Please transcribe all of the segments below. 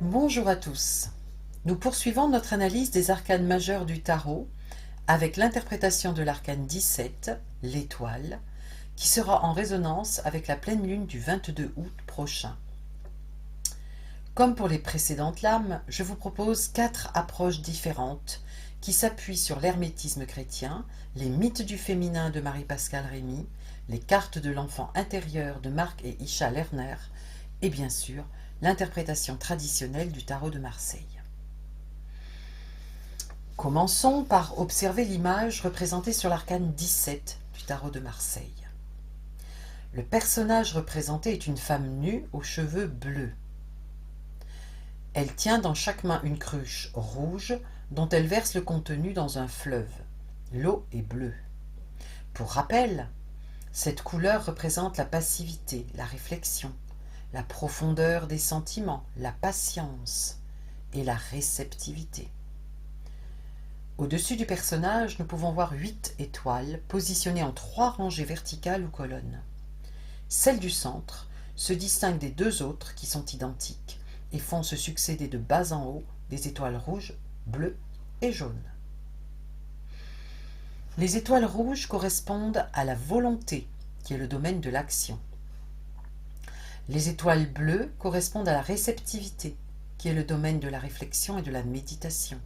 Bonjour à tous. Nous poursuivons notre analyse des arcanes majeurs du tarot avec l'interprétation de l'arcane 17, l'étoile, qui sera en résonance avec la pleine lune du 22 août prochain. Comme pour les précédentes lames, je vous propose 4 approches différentes qui s'appuient sur l'hermétisme chrétien, les mythes du féminin de Marie-Pascale Rémy, les cartes de l'enfant intérieur de Marc et Isha Lerner et bien sûr l'interprétation traditionnelle du tarot de Marseille. Commençons par observer l'image représentée sur l'arcane 17 du tarot de Marseille. Le personnage représenté est une femme nue aux cheveux bleus. Elle tient dans chaque main une cruche rouge dont elle verse le contenu dans un fleuve. L'eau est bleue. Pour rappel, cette couleur représente la passivité, la réflexion, la profondeur des sentiments, la patience et la réceptivité. Au-dessus du personnage, nous pouvons voir 8 étoiles positionnées en 3 rangées verticales ou colonnes. Celle du centre se distingue des 2 autres qui sont identiques et font se succéder de bas en haut des étoiles rouges, bleues et jaunes. Les étoiles rouges correspondent à la volonté, qui est le domaine de l'action. Les étoiles bleues correspondent à la réceptivité, qui est le domaine de la réflexion et de la méditation.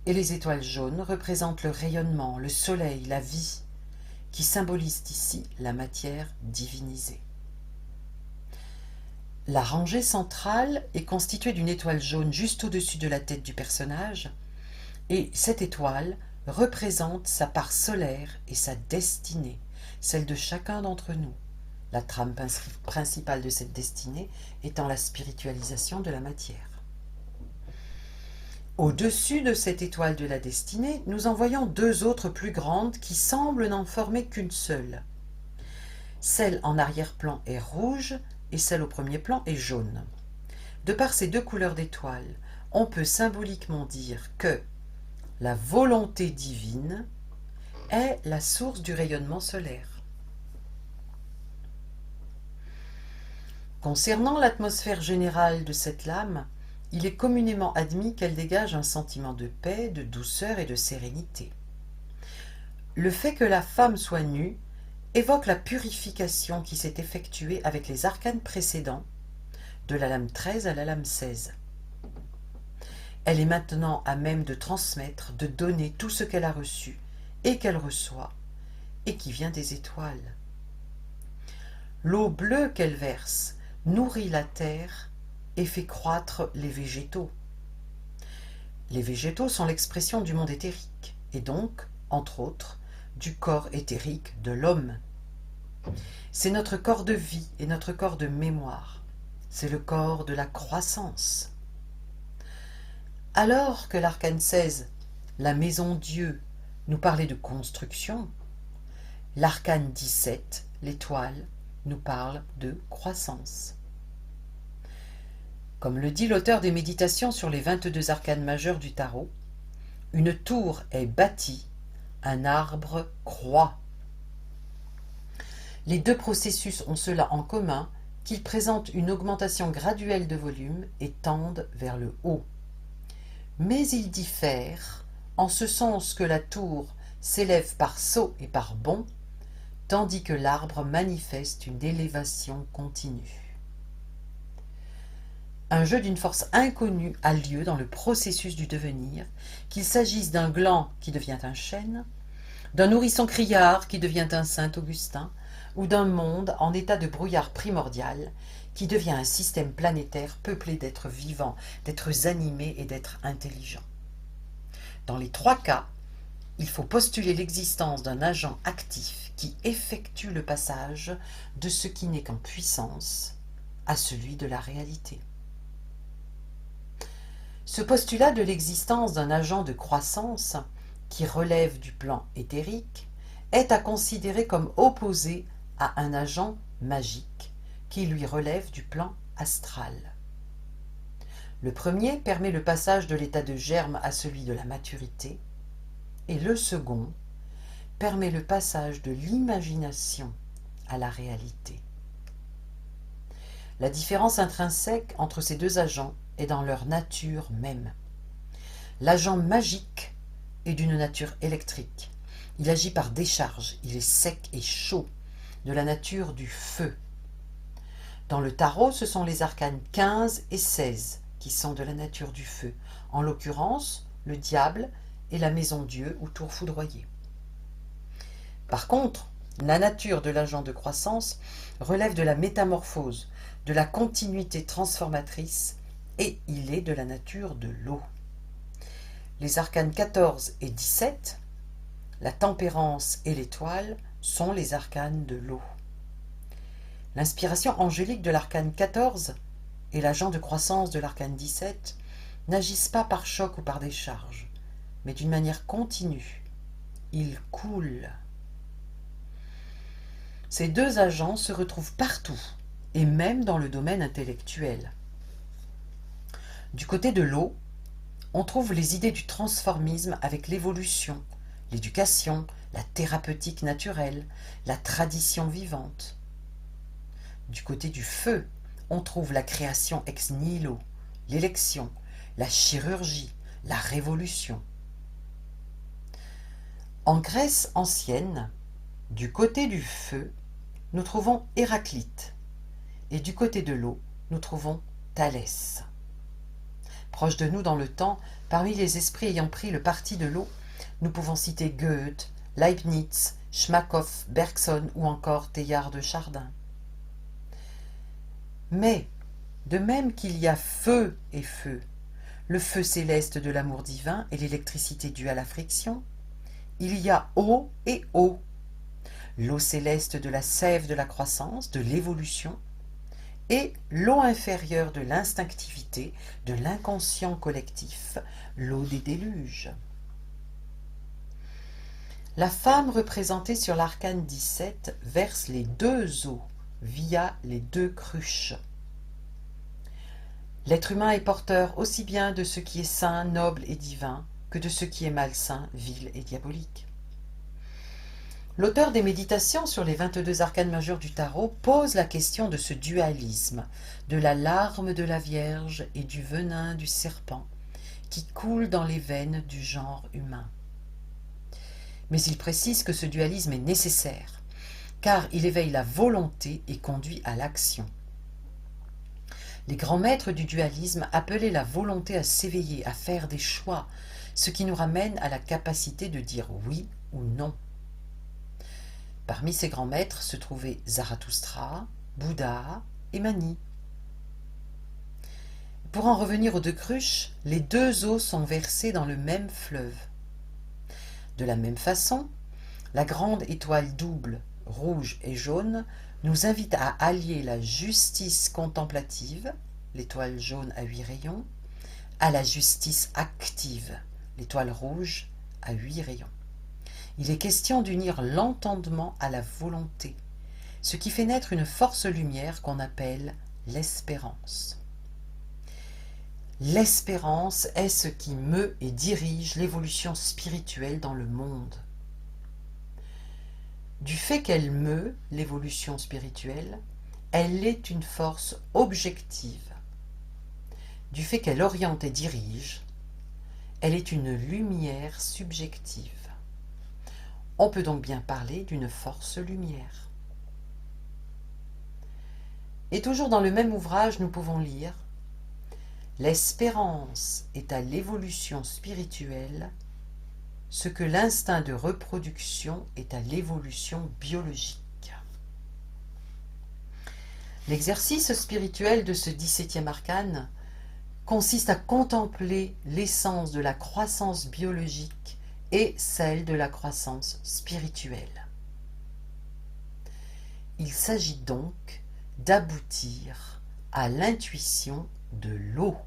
Et les étoiles jaunes représentent le rayonnement, le soleil, la vie, qui symbolisent ici la matière divinisée. La rangée centrale est constituée d'une étoile jaune juste au-dessus de la tête du personnage, et cette étoile représente sa part solaire et sa destinée, celle de chacun d'entre nous. La trame principale de cette destinée étant la spiritualisation de la matière. Au-dessus de cette étoile de la destinée, nous en voyons 2 autres plus grandes qui semblent n'en former qu'une seule. Celle en arrière-plan est rouge et celle au premier plan est jaune. De par ces 2 couleurs d'étoiles, on peut symboliquement dire que la volonté divine est la source du rayonnement solaire. Concernant l'atmosphère générale de cette lame, il est communément admis qu'elle dégage un sentiment de paix, de douceur et de sérénité. Le fait que la femme soit nue évoque la purification qui s'est effectuée avec les arcanes précédents, de la lame 13 à la lame 16. Elle est maintenant à même de transmettre, de donner tout ce qu'elle a reçu et qu'elle reçoit, et qui vient des étoiles. L'eau bleue qu'elle verse nourrit la terre et fait croître les végétaux. Les végétaux sont l'expression du monde éthérique, et donc, entre autres, du corps éthérique de l'homme. C'est notre corps de vie et notre corps de mémoire. C'est le corps de la croissance. Alors que l'arcane 16, la maison Dieu, nous parlait de construction, l'arcane 17, l'étoile, nous parle de croissance. Comme le dit l'auteur des méditations sur les 22 arcanes majeurs du tarot, une tour est bâtie, un arbre croît. Les 2 processus ont cela en commun qu'ils présentent une augmentation graduelle de volume et tendent vers le haut. Mais ils diffèrent en ce sens que la tour s'élève par sauts et par bonds, tandis que l'arbre manifeste une élévation continue. Un jeu d'une force inconnue a lieu dans le processus du devenir, qu'il s'agisse d'un gland qui devient un chêne, d'un nourrisson criard qui devient un saint Augustin, ou d'un monde en état de brouillard primordial qui devient un système planétaire peuplé d'êtres vivants, d'êtres animés et d'êtres intelligents. Dans les 3 cas, il faut postuler l'existence d'un agent actif qui effectue le passage de ce qui n'est qu'en puissance à celui de la réalité. Ce postulat de l'existence d'un agent de croissance qui relève du plan éthérique est à considérer comme opposé à un agent magique qui lui relève du plan astral. Le premier permet le passage de l'état de germe à celui de la maturité, et le second permet le passage de l'imagination à la réalité. La différence intrinsèque entre ces deux agents est dans leur nature même. L'agent magique est d'une nature électrique. Il agit par décharge, il est sec et chaud, de la nature du feu. Dans le tarot, ce sont les arcanes 15 et 16 qui sont de la nature du feu, en l'occurrence le diable et la maison Dieu ou tour foudroyée. Par contre, la nature de l'agent de croissance relève de la métamorphose, de la continuité transformatrice, et il est de la nature de l'eau. Les arcanes 14 et 17, la tempérance et l'étoile, sont les arcanes de l'eau. L'inspiration angélique de l'arcane 14 et l'agent de croissance de l'arcane 17 n'agissent pas par choc ou par décharge, mais d'une manière continue. Ils coulent. Ces deux agents se retrouvent partout, et même dans le domaine intellectuel. Du côté de l'eau, on trouve les idées du transformisme avec l'évolution, l'éducation, la thérapeutique naturelle, la tradition vivante. Du côté du feu, on trouve la création ex nihilo, l'élection, la chirurgie, la révolution. En Grèce ancienne, du côté du feu, nous trouvons Héraclite, et du côté de l'eau, nous trouvons Thalès. Proche de nous dans le temps, parmi les esprits ayant pris le parti de l'eau, nous pouvons citer Goethe, Leibniz, Schmackhoff, Bergson ou encore Teilhard de Chardin. Mais, de même qu'il y a feu et feu, le feu céleste de l'amour divin et l'électricité due à la friction, il y a eau et eau, l'eau céleste de la sève de la croissance, de l'évolution, et l'eau inférieure de l'instinctivité, de l'inconscient collectif, l'eau des déluges. La femme représentée sur l'arcane 17 verse les deux eaux via les deux cruches. L'être humain est porteur aussi bien de ce qui est saint, noble et divin que de ce qui est malsain, vil et diabolique. L'auteur des méditations sur les 22 arcanes majeurs du tarot pose la question de ce dualisme, de la larme de la Vierge et du venin du serpent, qui coule dans les veines du genre humain. Mais il précise que ce dualisme est nécessaire, car il éveille la volonté et conduit à l'action. Les grands maîtres du dualisme appelaient la volonté à s'éveiller, à faire des choix, ce qui nous ramène à la capacité de dire oui ou non. Parmi ces grands maîtres se trouvaient Zarathustra, Bouddha et Mani. Pour en revenir aux deux cruches, les deux eaux sont versées dans le même fleuve. De la même façon, la grande étoile double, rouge et jaune, nous invite à allier la justice contemplative, l'étoile jaune à 8 rayons, à la justice active, l'étoile rouge à 8 rayons. Il est question d'unir l'entendement à la volonté, ce qui fait naître une force lumière qu'on appelle l'espérance. L'espérance est ce qui meut et dirige l'évolution spirituelle dans le monde. Du fait qu'elle meut l'évolution spirituelle, elle est une force objective. Du fait qu'elle oriente et dirige, elle est une lumière subjective. On peut donc bien parler d'une force lumière. Et toujours dans le même ouvrage, nous pouvons lire « L'espérance est à l'évolution spirituelle ce que l'instinct de reproduction est à l'évolution biologique. » L'exercice spirituel de ce 17e arcane consiste à contempler l'essence de la croissance biologique et celle de la croissance spirituelle. Il s'agit donc d'aboutir à l'intuition de l'eau.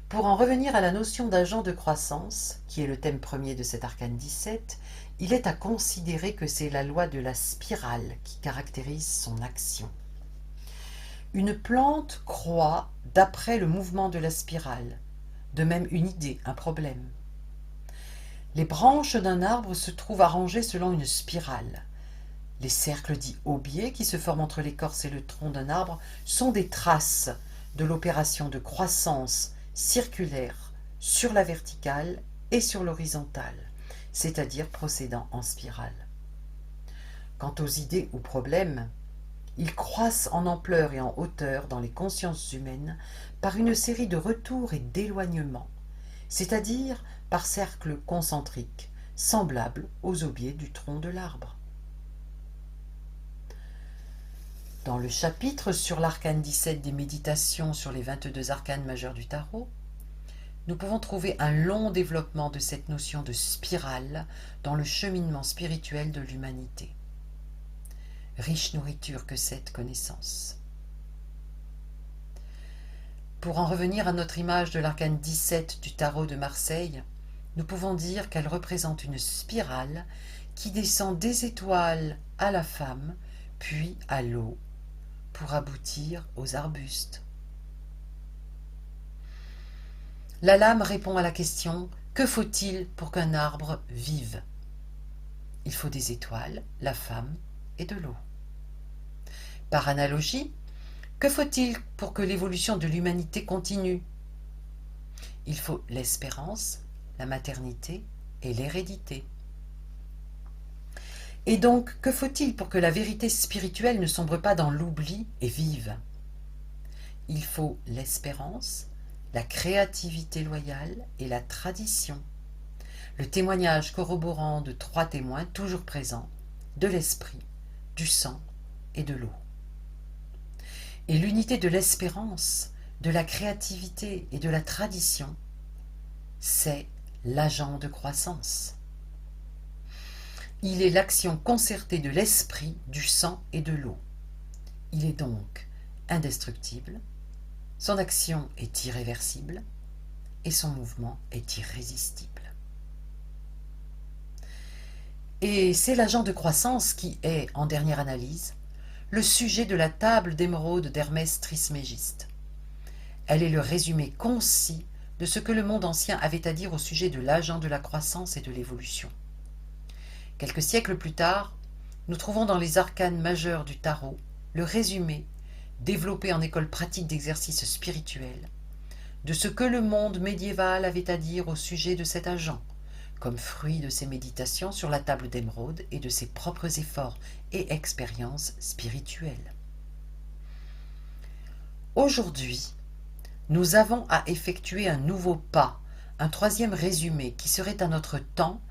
Pour en revenir à la notion d'agent de croissance, qui est le thème premier de cet arcane 17, il est à considérer que c'est la loi de la spirale qui caractérise son action. Une plante croît d'après le mouvement de la spirale, de même une idée, un problème. Les branches d'un arbre se trouvent arrangées selon une spirale. Les cercles dits aubiers qui se forment entre l'écorce et le tronc d'un arbre sont des traces de l'opération de croissance circulaire sur la verticale et sur l'horizontale, c'est-à-dire procédant en spirale. Quant aux idées ou problèmes, ils croissent en ampleur et en hauteur dans les consciences humaines par une série de retours et d'éloignements, c'est-à-dire par cercles concentriques, semblables aux aubiers du tronc de l'arbre. Dans le chapitre sur l'arcane 17 des méditations sur les 22 arcanes majeurs du tarot, nous pouvons trouver un long développement de cette notion de spirale dans le cheminement spirituel de l'humanité. Riche nourriture que cette connaissance. Pour en revenir à notre image de l'arcane 17 du tarot de Marseille, nous pouvons dire qu'elle représente une spirale qui descend des étoiles à la femme, puis à l'eau, pour aboutir aux arbustes. La lame répond à la question « Que faut-il pour qu'un arbre vive ?» Il faut des étoiles, la femme et de l'eau. Par analogie, que faut-il pour que l'évolution de l'humanité continue? Il faut l'espérance, la maternité et l'hérédité. Et donc, que faut-il pour que la vérité spirituelle ne sombre pas dans l'oubli et vive? Il faut l'espérance, la créativité loyale et la tradition. Le témoignage corroborant de 3 témoins toujours présents, de l'esprit, du sang et de l'eau. Et l'unité de l'espérance, de la créativité et de la tradition, c'est l'agent de croissance. Il est l'action concertée de l'esprit, du sang et de l'eau. Il est donc indestructible, son action est irréversible et son mouvement est irrésistible. Et c'est l'agent de croissance qui est, en dernière analyse, le sujet de la table d'émeraude d'Hermès Trismégiste. Elle est le résumé concis de ce que le monde ancien avait à dire au sujet de l'agent de la croissance et de l'évolution. Quelques siècles plus tard, nous trouvons dans les arcanes majeurs du tarot le résumé, développé en école pratique d'exercice spirituel, de ce que le monde médiéval avait à dire au sujet de cet agent, comme fruit de ses méditations sur la table d'émeraude et de ses propres efforts et expériences spirituelles. Aujourd'hui, nous avons à effectuer un nouveau pas, un troisième résumé qui serait à notre temps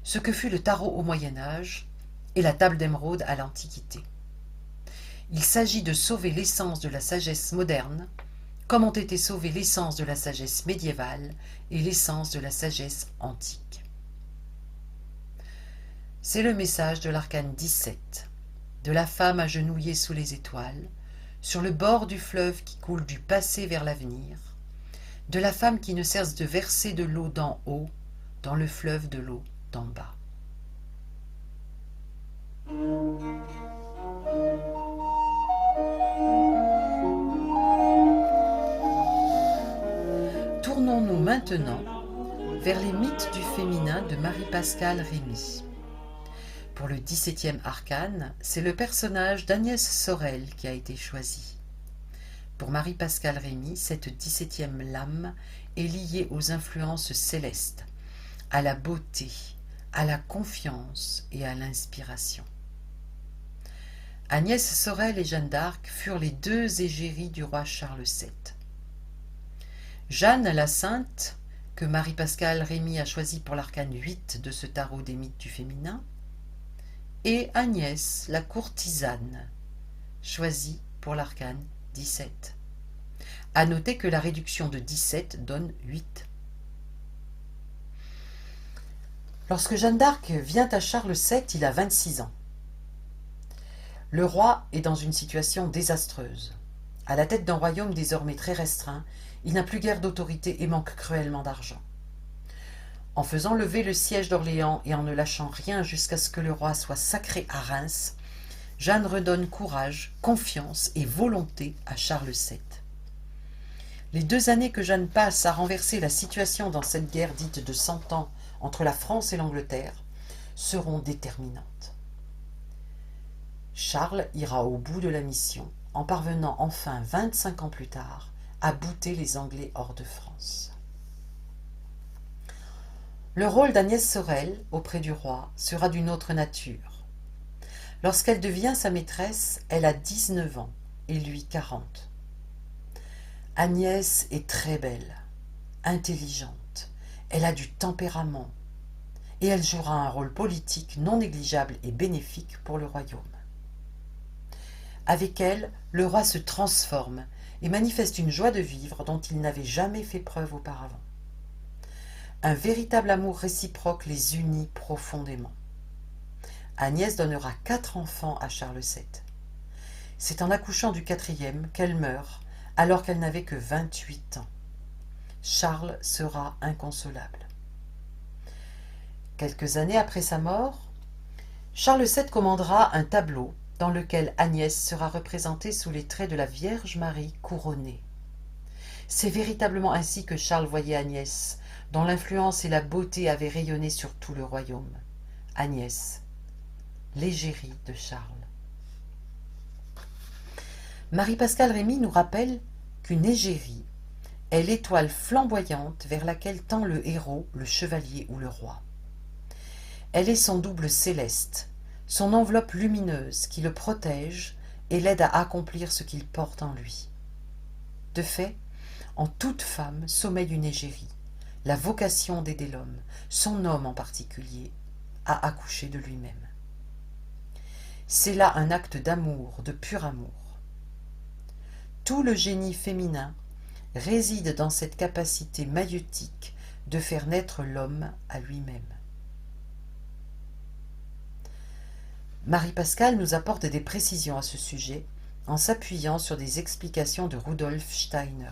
ce que fut le tarot au Moyen-Âge et la table d'émeraude à l'Antiquité. Il s'agit de sauver l'essence de la sagesse moderne, comme ont été sauvées l'essence de la sagesse médiévale et l'essence de la sagesse antique. C'est le message de l'arcane 17, de la femme agenouillée sous les étoiles, sur le bord du fleuve qui coule du passé vers l'avenir, de la femme qui ne cesse de verser de l'eau d'en haut dans le fleuve de l'eau d'en bas. Tournons-nous maintenant vers les mythes du féminin de Marie-Pascale Rémy. Pour le 17e arcane, c'est le personnage d'Agnès Sorel qui a été choisi. Pour Marie-Pascale Rémy, cette 17e lame est liée aux influences célestes, à la beauté, à la confiance et à l'inspiration. Agnès Sorel et Jeanne d'Arc furent les 2 égéries du roi Charles VII. Jeanne la Sainte, que Marie-Pascale Rémy a choisie pour l'arcane 8 de ce tarot des mythes du féminin, et Agnès la courtisane, choisie pour l'arcane 17. À noter que la réduction de 17 donne 8. Lorsque Jeanne d'Arc vient à Charles VII, il a 26 ans. Le roi est dans une situation désastreuse. À la tête d'un royaume désormais très restreint, il n'a plus guère d'autorité et manque cruellement d'argent. En faisant lever le siège d'Orléans et en ne lâchant rien jusqu'à ce que le roi soit sacré à Reims, Jeanne redonne courage, confiance et volonté à Charles VII. Les 2 années que Jeanne passe à renverser la situation dans cette guerre dite de 100 ans entre la France et l'Angleterre seront déterminantes. Charles ira au bout de la mission en parvenant enfin 25 ans plus tard à bouter les Anglais hors de France. Le rôle d'Agnès Sorel auprès du roi sera d'une autre nature. Lorsqu'elle devient sa maîtresse, elle a 19 ans et lui 40. Agnès est très belle, intelligente, elle a du tempérament et elle jouera un rôle politique non négligeable et bénéfique pour le royaume. Avec elle, le roi se transforme et manifeste une joie de vivre dont il n'avait jamais fait preuve auparavant. Un véritable amour réciproque les unit profondément. Agnès donnera 4 enfants à Charles VII. C'est en accouchant du 4e qu'elle meurt, alors qu'elle n'avait que 28 ans. Charles sera inconsolable. Quelques années après sa mort, Charles VII commandera un tableau dans lequel Agnès sera représentée sous les traits de la Vierge Marie couronnée. C'est véritablement ainsi que Charles voyait Agnès, dont l'influence et la beauté avaient rayonné sur tout le royaume. Agnès, l'égérie de Charles. Marie-Pascale Rémy nous rappelle qu'une égérie est l'étoile flamboyante vers laquelle tend le héros, le chevalier ou le roi. Elle est son double céleste, son enveloppe lumineuse qui le protège et l'aide à accomplir ce qu'il porte en lui. De fait, en toute femme sommeille une égérie, la vocation d'aider l'homme, son homme en particulier, à accoucher de lui-même. C'est là un acte d'amour, de pur amour. Tout le génie féminin réside dans cette capacité maïeutique de faire naître l'homme à lui-même. Marie-Pascale nous apporte des précisions à ce sujet en s'appuyant sur des explications de Rudolf Steiner.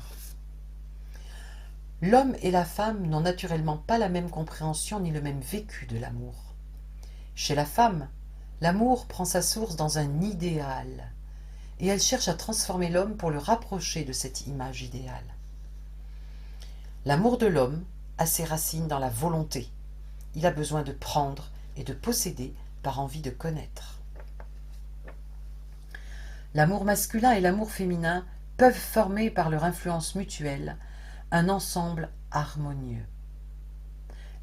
L'homme et la femme n'ont naturellement pas la même compréhension ni le même vécu de l'amour. Chez la femme, l'amour prend sa source dans un idéal, et elle cherche à transformer l'homme pour le rapprocher de cette image idéale. L'amour de l'homme a ses racines dans la volonté. Il a besoin de prendre et de posséder par envie de connaître. L'amour masculin et l'amour féminin peuvent former par leur influence mutuelle un ensemble harmonieux.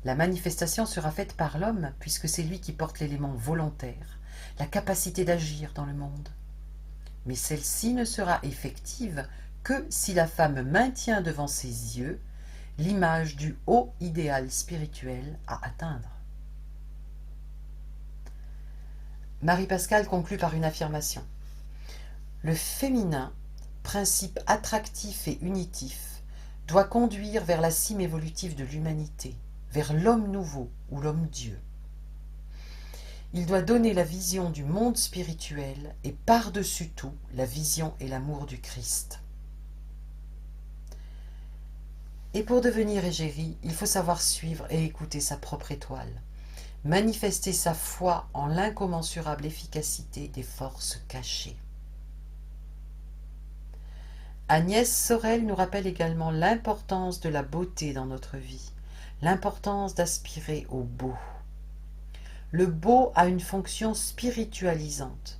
La manifestation sera faite par l'homme puisque c'est lui qui porte l'élément volontaire, la capacité d'agir dans le monde. Mais celle-ci ne sera effective que si la femme maintient devant ses yeux l'image du haut idéal spirituel à atteindre. Marie-Pascale conclut par une affirmation. Le féminin, principe attractif et unitif, doit conduire vers la cime évolutive de l'humanité, vers l'homme nouveau ou l'homme-dieu. Il doit donner la vision du monde spirituel et par-dessus tout la vision et l'amour du Christ. Et pour devenir égérie, il faut savoir suivre et écouter sa propre étoile, manifester sa foi en l'incommensurable efficacité des forces cachées. Agnès Sorel nous rappelle également l'importance de la beauté dans notre vie, l'importance d'aspirer au beau. Le beau a une fonction spiritualisante.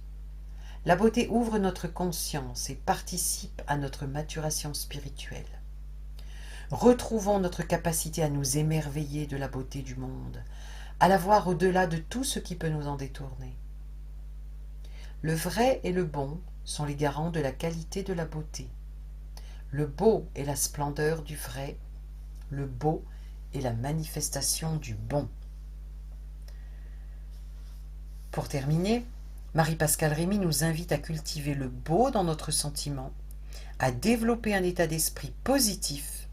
La beauté ouvre notre conscience et participe à notre maturation spirituelle. Retrouvons notre capacité à nous émerveiller de la beauté du monde, à la voir au-delà de tout ce qui peut nous en détourner. Le vrai et le bon sont les garants de la qualité de la beauté. Le beau est la splendeur du vrai, le beau est la manifestation du bon. Pour terminer, Marie-Pascale Rémy nous invite à cultiver le beau dans notre sentiment, à développer un état d'esprit positif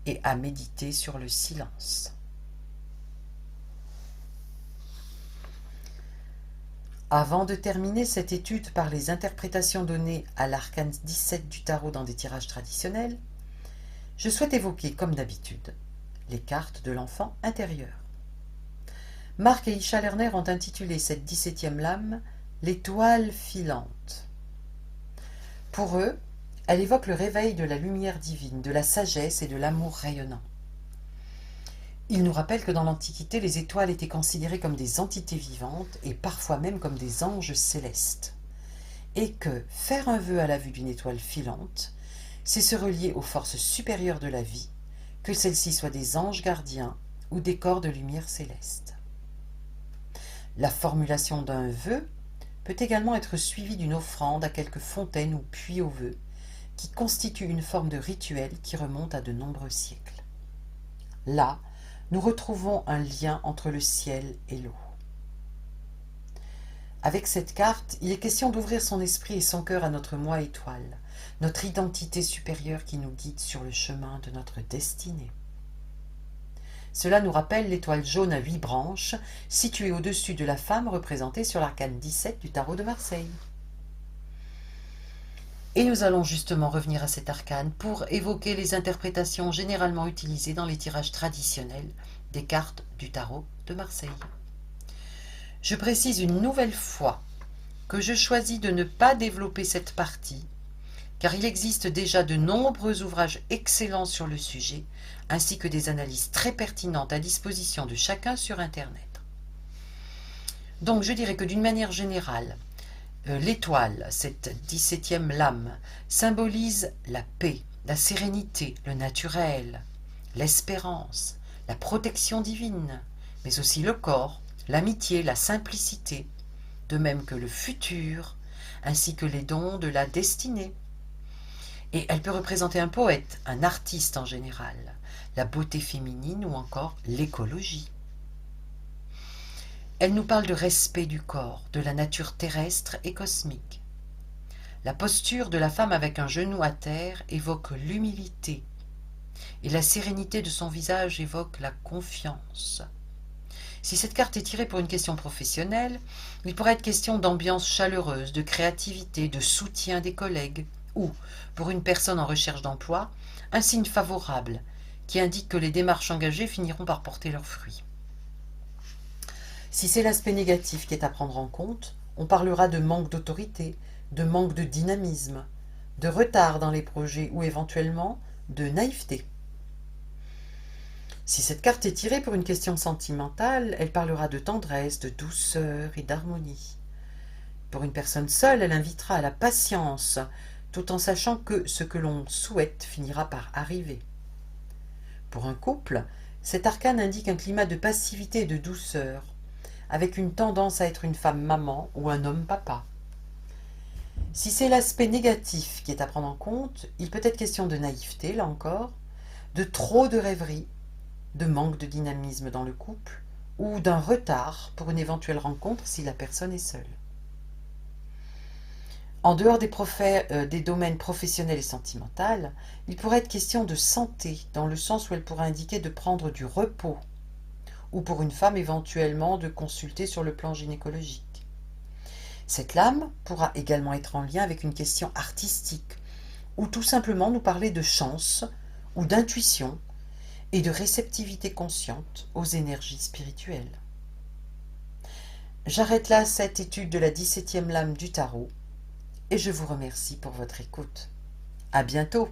et à méditer sur le silence. Avant de terminer cette étude par les interprétations données à l'arcane 17 du tarot dans des tirages traditionnels, je souhaite évoquer, comme d'habitude, les cartes de l'enfant intérieur. Marc et Isha Lerner ont intitulé cette 17e lame « L'étoile filante ». Pour eux, elle évoque le réveil de la lumière divine, de la sagesse et de l'amour rayonnant. Il nous rappelle que dans l'Antiquité, les étoiles étaient considérées comme des entités vivantes et parfois même comme des anges célestes. Et que faire un vœu à la vue d'une étoile filante, c'est se relier aux forces supérieures de la vie, que celles-ci soient des anges gardiens ou des corps de lumière céleste. La formulation d'un vœu peut également être suivie d'une offrande à quelque fontaine ou puits au vœu, qui constitue une forme de rituel qui remonte à de nombreux siècles. Là, nous retrouvons un lien entre le ciel et l'eau. Avec cette carte, il est question d'ouvrir son esprit et son cœur à notre moi étoile, notre identité supérieure qui nous guide sur le chemin de notre destinée. Cela nous rappelle l'étoile jaune à 8 branches, située au-dessus de la femme représentée sur l'arcane 17 du tarot de Marseille. Et nous allons justement revenir à cet arcane pour évoquer les interprétations généralement utilisées dans les tirages traditionnels des cartes du tarot de Marseille. Je précise une nouvelle fois que je choisis de ne pas développer cette partie, car il existe déjà de nombreux ouvrages excellents sur le sujet, ainsi que des analyses très pertinentes à disposition de chacun sur Internet. Donc je dirais que d'une manière générale, l'étoile, cette 17e lame, symbolise la paix, la sérénité, le naturel, l'espérance, la protection divine, mais aussi le corps, l'amitié, la simplicité, de même que le futur, ainsi que les dons de la destinée. Et elle peut représenter un poète, un artiste en général, la beauté féminine ou encore l'écologie. Elle nous parle de respect du corps, de la nature terrestre et cosmique. La posture de la femme avec un genou à terre évoque l'humilité, et la sérénité de son visage évoque la confiance. Si cette carte est tirée pour une question professionnelle, il pourrait être question d'ambiance chaleureuse, de créativité, de soutien des collègues, ou, pour une personne en recherche d'emploi, un signe favorable qui indique que les démarches engagées finiront par porter leurs fruits. Si c'est l'aspect négatif qui est à prendre en compte, on parlera de manque d'autorité, de manque de dynamisme, de retard dans les projets ou éventuellement de naïveté. Si cette carte est tirée pour une question sentimentale, elle parlera de tendresse, de douceur et d'harmonie. Pour une personne seule, elle invitera à la patience, tout en sachant que ce que l'on souhaite finira par arriver. Pour un couple, cet arcane indique un climat de passivité et de douceur, avec une tendance à être une femme maman ou un homme papa. Si c'est l'aspect négatif qui est à prendre en compte, il peut être question de naïveté, là encore, de trop de rêverie, de manque de dynamisme dans le couple, ou d'un retard pour une éventuelle rencontre si la personne est seule. En dehors des domaines professionnels et sentimentaux, il pourrait être question de santé, dans le sens où elle pourrait indiquer de prendre du repos, ou pour une femme éventuellement de consulter sur le plan gynécologique. Cette lame pourra également être en lien avec une question artistique, ou tout simplement nous parler de chance ou d'intuition et de réceptivité consciente aux énergies spirituelles. J'arrête là cette étude de la 17e lame du tarot et je vous remercie pour votre écoute. À bientôt!